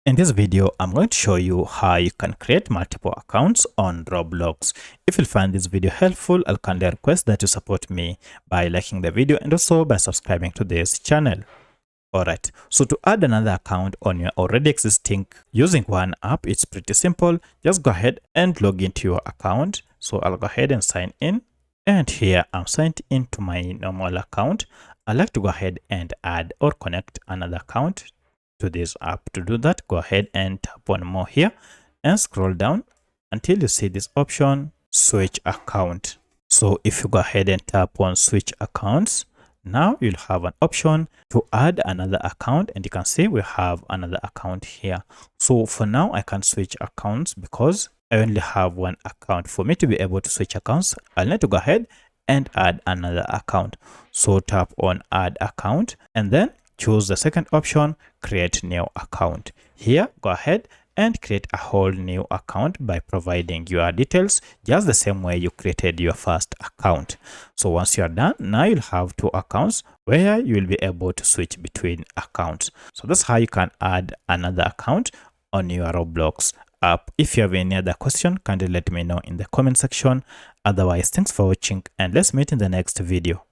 In this video, I'm going to show you how you can create multiple accounts on Roblox. If you find this video helpful, I'll kindly request that you support me by liking the video and also by subscribing to this channel. Alright, so to add another account on your already existing using one app, it's pretty simple. Just go ahead and log into your account. So I'll go ahead and sign in. And here I'm signed into my normal account. I'd like to go ahead and add or connect another account to this app. To do that, go ahead and tap on more here and scroll down until you see this option, switch account. So if you go ahead and tap on switch accounts, now you'll have an option to add another account, and you can see we have another account here. So for now, I can switch accounts because I only have one account. For me to be able to switch accounts, I'll need to go ahead and add another account. So tap on add account and then choose the second option, create new account. Here, go ahead and create a whole new account by providing your details just the same way you created your first account. So once you are done, now you'll have two accounts where you will be able to switch between accounts. So that's how you can add another account on your Roblox app. If you have any other question, kindly let me know in the comment section. Otherwise, thanks for watching and let's meet in the next video.